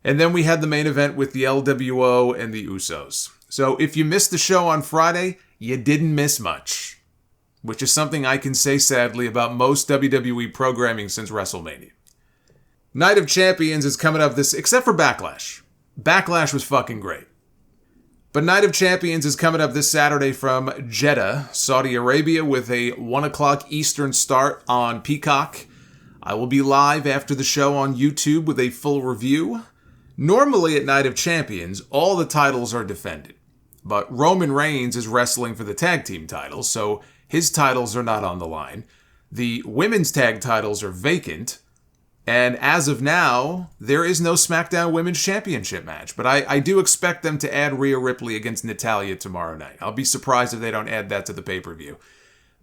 And then we had the main event with the LWO and the Usos. So if you missed the show on Friday, you didn't miss much. Which is something I can say sadly about most WWE programming since WrestleMania. Night of Champions is coming up except for Backlash. Backlash was fucking great. But Night of Champions is coming up this Saturday from Jeddah, Saudi Arabia, with a 1 o'clock Eastern start on Peacock. I will be live after the show on YouTube with a full review. Normally at Night of Champions, all the titles are defended. But Roman Reigns is wrestling for the tag team titles, so his titles are not on the line. The women's tag titles are vacant. And as of now, there is no SmackDown Women's Championship match. But I do expect them to add Rhea Ripley against Natalya tomorrow night. I'll be surprised if they don't add that to the pay-per-view.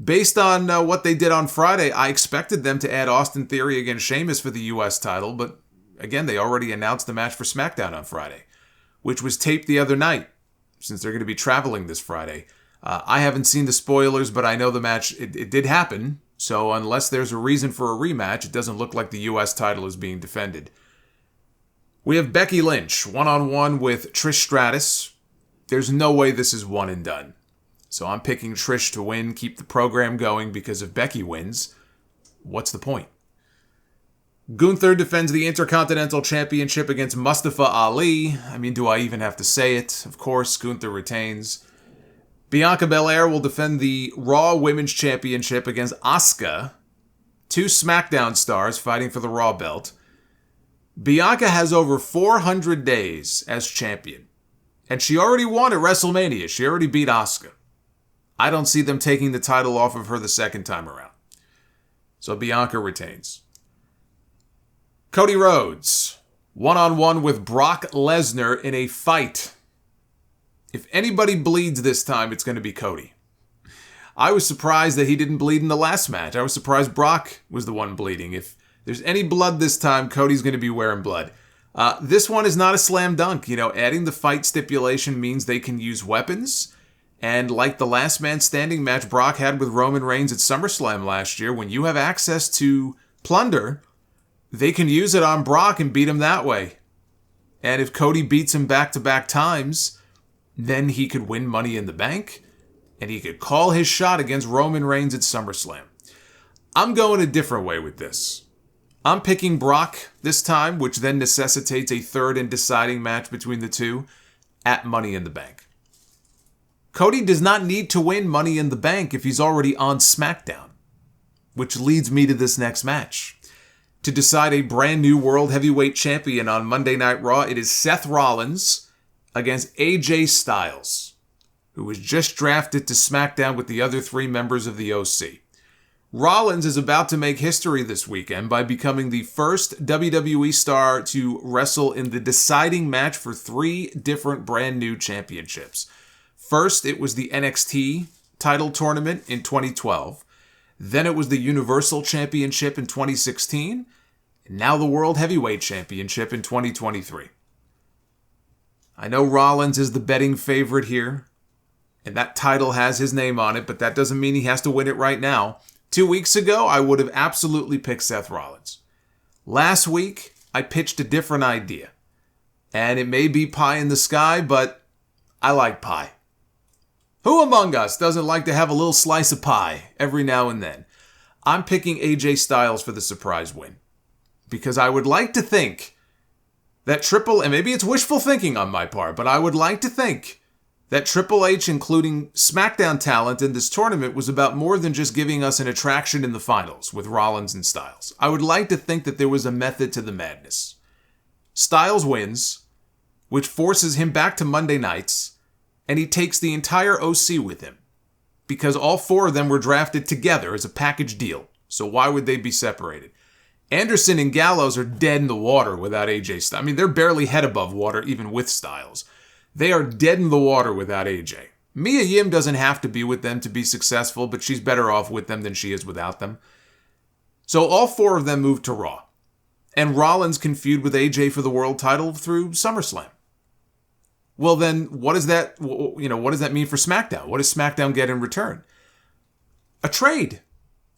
Based on what they did on Friday, I expected them to add Austin Theory against Sheamus for the U.S. title. But again, they already announced the match for SmackDown on Friday, which was taped the other night, since they're going to be traveling this Friday. I haven't seen the spoilers, but I know the match, it did happen. So unless there's a reason for a rematch, it doesn't look like the U.S. title is being defended. We have Becky Lynch, one-on-one with Trish Stratus. There's no way this is one and done. So I'm picking Trish to win, keep the program going, because if Becky wins, what's the point? Gunther defends the Intercontinental Championship against Mustafa Ali. I mean, do I even have to say it? Of course, Gunther retains. Bianca Belair will defend the Raw Women's Championship against Asuka. 2 SmackDown stars fighting for the Raw belt. Bianca has over 400 days as champion. And she already won at WrestleMania. She already beat Asuka. I don't see them taking the title off of her the second time around. So Bianca retains. Cody Rhodes, one-on-one with Brock Lesnar in a fight. If anybody bleeds this time, it's going to be Cody. I was surprised that he didn't bleed in the last match. I was surprised Brock was the one bleeding. If there's any blood this time, Cody's going to be wearing blood. This one is not a slam dunk. Adding the fight stipulation means they can use weapons. And like the last man standing match Brock had with Roman Reigns at SummerSlam last year, when you have access to plunder, they can use it on Brock and beat him that way. And if Cody beats him back-to-back times, then he could win Money in the Bank, and he could call his shot against Roman Reigns at SummerSlam. I'm going a different way with this. I'm picking Brock this time, which then necessitates a third and deciding match between the two at Money in the Bank. Cody does not need to win Money in the Bank if he's already on SmackDown, which leads me to this next match. To decide a brand new World Heavyweight Champion on Monday Night Raw, it is Seth Rollins against AJ Styles, who was just drafted to SmackDown with the other 3 members of the OC. Rollins is about to make history this weekend by becoming the first WWE star to wrestle in the deciding match for 3 different brand new championships. First, it was the NXT title tournament in 2012. Then it was the Universal Championship in 2016. And now the World Heavyweight Championship in 2023. I know Rollins is the betting favorite here, and that title has his name on it, but that doesn't mean he has to win it right now. 2 weeks ago, I would have absolutely picked Seth Rollins. Last week, I pitched a different idea, and it may be pie in the sky, but I like pie. Who among us doesn't like to have a little slice of pie every now and then? I'm picking AJ Styles for the surprise win, because I would like to think that and maybe it's wishful thinking on my part, but I would like to think that Triple H, including SmackDown talent in this tournament, was about more than just giving us an attraction in the finals with Rollins and Styles. I would like to think that there was a method to the madness. Styles wins, which forces him back to Monday nights, and he takes the entire OC with him, because all 4 of them were drafted together as a package deal, so why would they be separated? Anderson and Gallows are dead in the water without AJ Styles. I mean, they're barely head above water, even with Styles. They are dead in the water without AJ. Mia Yim doesn't have to be with them to be successful, but she's better off with them than she is without them. So all 4 of them moved to Raw. And Rollins can feud with AJ for the world title through SummerSlam. Well, then, what does that mean for SmackDown? What does SmackDown get in return? A trade.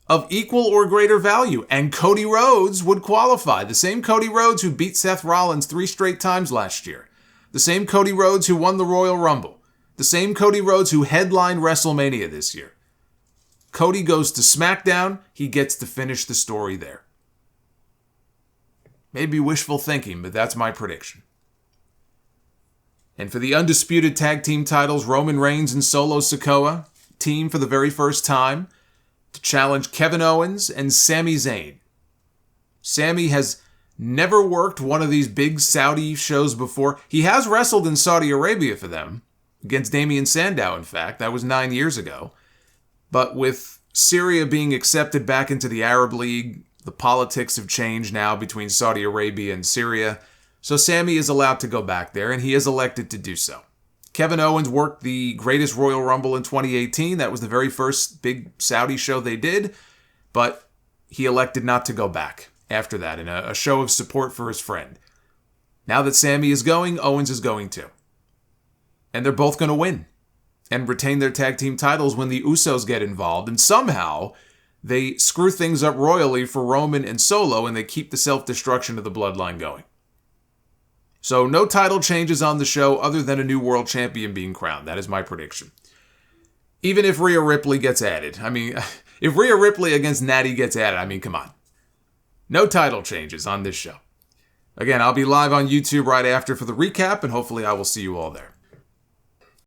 of equal or greater value, and Cody Rhodes would qualify. The same Cody Rhodes who beat Seth Rollins 3 straight times last year. The same Cody Rhodes who won the Royal Rumble. The same Cody Rhodes who headlined WrestleMania this year. Cody goes to SmackDown. He gets to finish the story there. Maybe wishful thinking, but that's my prediction. And for the undisputed tag team titles, Roman Reigns and Solo Sikoa team for the very first time to challenge Kevin Owens and Sami Zayn. Sami has never worked one of these big Saudi shows before. He has wrestled in Saudi Arabia for them, against Damien Sandow, in fact. That was 9 years ago. But with Syria being accepted back into the Arab League, the politics have changed now between Saudi Arabia and Syria. So Sami is allowed to go back there, and he is elected to do so. Kevin Owens worked the Greatest Royal Rumble in 2018. That was the very first big Saudi show they did. But he elected not to go back after that in a show of support for his friend. Now that Sami is going, Owens is going too. And they're both going to win and retain their tag team titles when the Usos get involved. And somehow they screw things up royally for Roman and Solo, and they keep the self-destruction of the bloodline going. So no title changes on the show other than a new world champion being crowned. That is my prediction. Even if Rhea Ripley gets added. I mean, if Rhea Ripley against Natty gets added, I mean, come on. No title changes on this show. Again, I'll be live on YouTube right after for the recap, and hopefully I will see you all there.